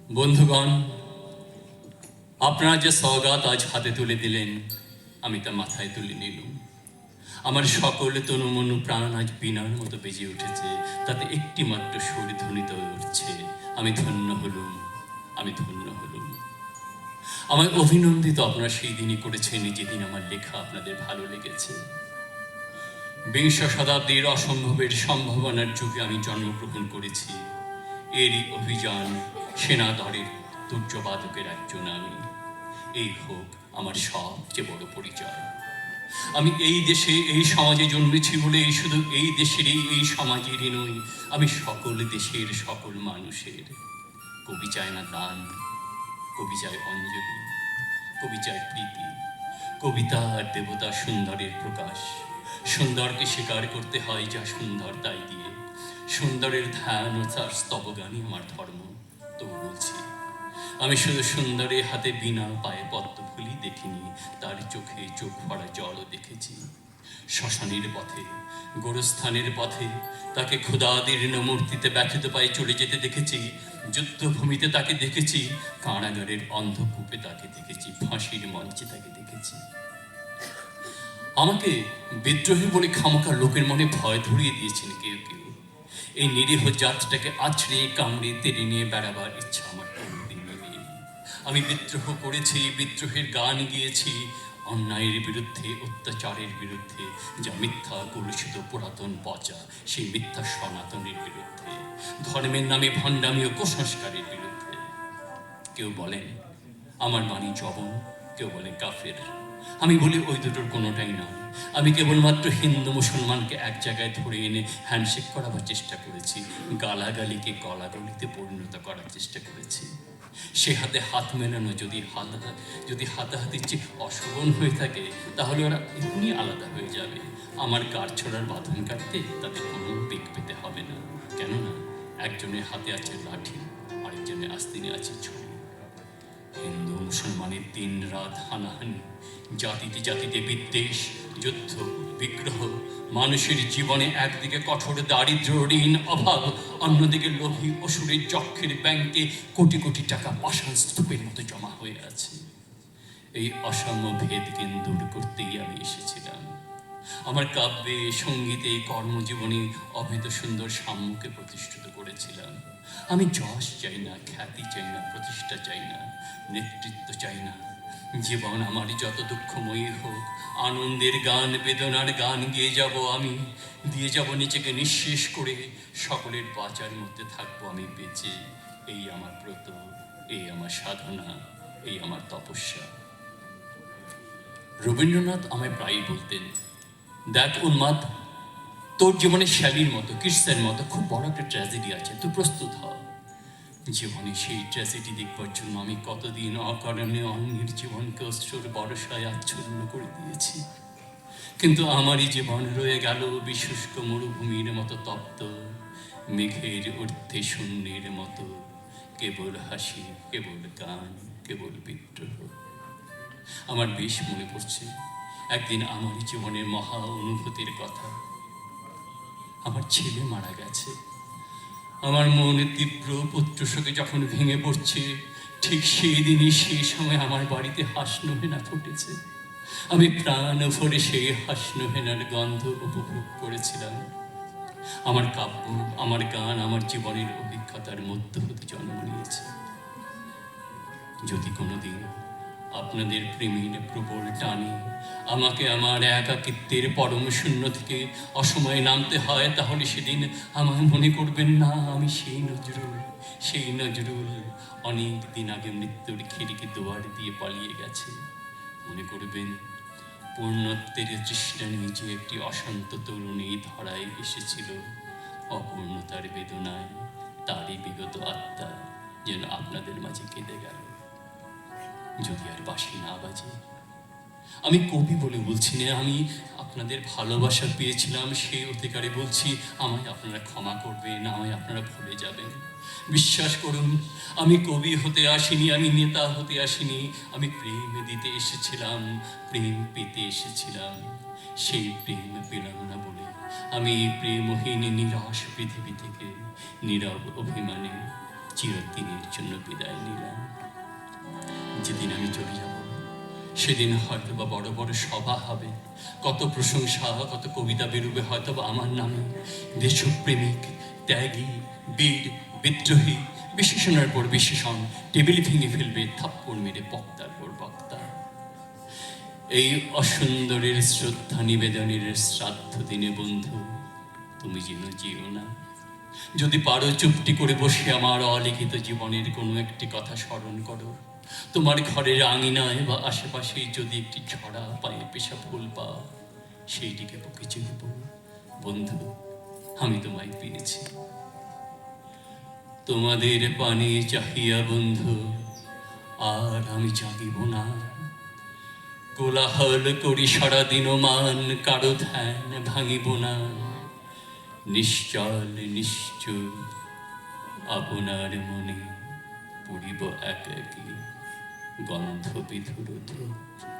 বন্ধুগণ, আপনারা যে সওগাত আজ হাতে তুলে দিলেন, আমি তা মাথায় তুলে নিলাম। আমার সকল তনু মনু প্রাণ আজ বীণার মতো বেজে উঠেছে, তাতে একটি মাত্র সুর ধ্বনিত হয়ে উঠছে, আমি ধন্য হলুম, আমি ধন্য হলুম। আমায় অভিনন্দিত আপনারা সেই দিনই করেছেন যেদিন আমার লেখা আপনাদের ভালো লেগেছে। বিংশ শতাব্দীর অসম্ভবের সম্ভাবনার যুগে আমি জন্মগ্রহণ করেছি। এরই অভিযান সেনাদলের দুর্যবাদকের একজন আমি। এই হোক আমার সবচেয়ে বড় পরিচয়। আমি এই দেশে এই সমাজে জন্মেছি বলে শুধু এই দেশেরই এই সমাজেরই নই, আমি সকল দেশের সকল মানুষের। কবি চায় না দান, কবি চায় অঞ্জলি, কবি চায় প্রীতি। কবিতা আর দেবতা সুন্দরের প্রকাশ। সুন্দরকে স্বীকার করতে হয় যা সুন্দর তাই দিয়ে। সুন্দরের ধ্যান ও তার স্তবগানই আমার ধর্ম। তবু বলছি, আমি শুধু সুন্দরের হাতে বীণা, পায়ে পদ্মফুলি দেখিনি, তার চোখে চোখ ভরা জলও দেখেছি। শ্মশানের পথে, গোরস্থানের পথে তাকে ক্ষুধাদীর্ণ মূর্তিতে ব্যথিত পায়ে চলে যেতে দেখেছি। যুদ্ধভূমিতে তাকে দেখেছি, কারাগারের অন্ধকূপে তাকে দেখেছি, ফাঁসির মঞ্চে তাকে দেখেছি। আমাকে বিদ্রোহী বলে খামোকা লোকের মনে ভয় ধরিয়ে দিয়েছেন কেউ কেউ। এই নিরীহ জাতটাকে আছড়ে কামড়ে তেড়ে নিয়ে বেড়াবার ইচ্ছা আমার কোনোদিনই নেই। আমি বিদ্রোহ করেছি, বিদ্রোহের গান গিয়েছি, অন্যায়ের বিরুদ্ধে, অত্যাচারের বিরুদ্ধে, যা মিথ্যা কলুষিত পুরাতন পচা, সেই মিথ্যা সনাতনের বিরুদ্ধে, ধর্মের নামে ভণ্ডামি ও কুসংস্কারের বিরুদ্ধে। কেউ বলেন আমার বাণী জবন, কেউ বলে কাফের। আমি বলি ওই দুটোর কোনোটাই নয়। আমি কেবলমাত্র হিন্দু মুসলমানকে এক জায়গায় ধরে এনে হ্যান্ডশেক করাবার চেষ্টা করেছি, গালাগালিকে গলাগলিতে পরিণত করার চেষ্টা করেছি। সে হাতে হাত মেলানো যদি হাতাহাতির চেয়ে অশোভন হয়ে থাকে, তাহলে ওরা এমনি আলাদা হয়ে যাবে। আমার কার ছোড়ার বাঁধন কাটতে তাদের কোনো বেগ পেতে হবে না, কেননা একজনের হাতে আছে লাঠি, আরেকজনের আস্তিনে আছে ছুরি। হিন্দু মুসলমানের দিন রাত হানাহানি, জাতিতে জাতিতে বিদ্বেষ, যুদ্ধ, বিগ্রহ, মানুষের জীবনে একদিকে কঠোর দারিদ্র, ঋণ, অভাব, অন্যদিকে লোভী অসুরের যক্ষের ব্যাংকে কোটি কোটি টাকা পাষাণ স্তূপের মতো জমা হয়ে আছে। এই অসাম্য ভেদকে দূর করতেই আমি এসেছিলাম। আমার কাব্যে, সঙ্গীতে, কর্মজীবনে অভেদ সুন্দর সাম্যকে প্রতিষ্ঠিত করেছিলাম। আমি যশ চাই না, খ্যাতি চাই না, প্রতিষ্ঠা চাই না, নেতৃত্ব চাই না। জীবন আমার যত দুঃখময়ী হোক, আনন্দের গান, বেদনার গান গেয়ে যাব আমি, দিয়ে যাব নিজেকে নিঃশেষ করে, সকলের বাঁচার মধ্যে থাকবো আমি বেঁচে। এই আমার ব্রত, এই আমার সাধনা, এই আমার তপস্যা। রবীন্দ্রনাথ আমায় প্রায়ই বলতেন, দেখ উন্মাদ, তোর জীবনে শ্যালির মতো, কৃষ্ণের মতো খুব বড় একটা ট্র্যাজেডি আছে, তুই প্রস্তুত হ। জীবনে সেই ট্র্যাজেডি দেখবার জন্য আমি কতদিন অকারণে অন্যের জীবনকে অশ্রুর বরসায় আচ্ছন্ন করে দিয়েছি। কিন্তু আমারই জীবন রয়ে গেল বিশুষ্ক মরুভূমির মতো তপ্ত, মেঘের ঊর্ধ্বে শূন্যের মতো, কেবল হাসি, কেবল গান, কেবল বিদ্রোহ। আমার বেশ মনে পড়ছে একদিন আমার জীবনের মহা অনুভূতির কথা। আমার ছেলে মারা গেছে। আমার মনে তীব্র পুত্রশোকে যখন ভেঙে পড়ছে, ঠিক সেই দিনই সেই সময় আমার বাড়িতে হাসনোহেনা ফুটেছে। আমি প্রাণ ভরে সেই হাসনোহেনার গন্ধ উপভোগ করেছিলাম। আমার কাব্য, আমার গান, আমার জীবনের অভিজ্ঞতার মধ্য হতে জন্ম নিয়েছে। যদি কোনোদিন আপনাদের প্রেমের প্রবল টানে আমাকে আমার একাকিত্বের পরম শূন্য থেকে অসময়ে নামতে হয়, তাহলে সেদিন আমায় মনে করবেন না আমি সেই নজরুল অনেক দিন আগে মৃত্যুর খিড়কি দুয়ার দিয়ে পালিয়ে গেছে। মনে করবেন পূর্ণত্বের তৃষ্ণা নিয়ে যে একটি অশান্ত তরুণী ধরায় এসেছিল, অপূর্ণতার বেদনায় তারই বিগত আত্মা যেন আপনাদের মাঝে কেঁদে গেল। যদি আর বাঁশি না বাজে, আমি কবি বলে বলছি না, আমি আপনাদের ভালোবাসা পেয়েছিলাম সেই অধিকারে বলছি, আমায় আপনারা ক্ষমা করবেন, আমায় আপনারা ভুলে যাবেন। বিশ্বাস করুন, আমি কবি হতে আসিনি, আমি নেতা হতে আসিনি, আমি প্রেম দিতে এসেছিলাম, প্রেম পেতে এসেছিলাম। সেই প্রেম পেলাম না বলে আমি এই প্রেমহীন নিরাশ পৃথিবী থেকে নীরব অভিমানে চিরদিনের জন্য বিদায় নিলাম। যেদিন আমি চলে যাব সেদিন হয়তো বা বড় বড় সভা হবে, কত প্রশংসা, কত কবিতা বেরোবে হয়তো বা আমার নামে। দেশপ্রেমিক, ত্যাগী, বীর, বিদ্রোহী, বিশেষণের পর বিশেষণ টেবিল ভেঙে ফেলবে থাপ্পড় মেরে বক্তার পর বক্তা। এই অসুন্দরের শ্রদ্ধা নিবেদনের শ্রাদ্ধ দিনে বন্ধু তুমি যেন যেও না। যদি পারো চুপটি করে বসে আমার অলিখিত জীবনের কোনো একটি কথা স্মরণ করো। তোমার ঘরের আঙিনায় বা আশেপাশেই যদি একটি ছড়া পায়ে পেশা ফুল পাও, সেইটিকে বুকে চিনব। বন্ধু, আমি তোমায় পেয়েছি। তোমাদের পানে চাহিয়া বন্ধু আর আমি জাগিব না। কোলাহল করি সারাদিন মান, কারো ধ্যান ভাঙিব না। নিশ্চল নিশ্চুপ আপনার মনে পড়িব একাকী গন্ধ বিধুর ধূপ।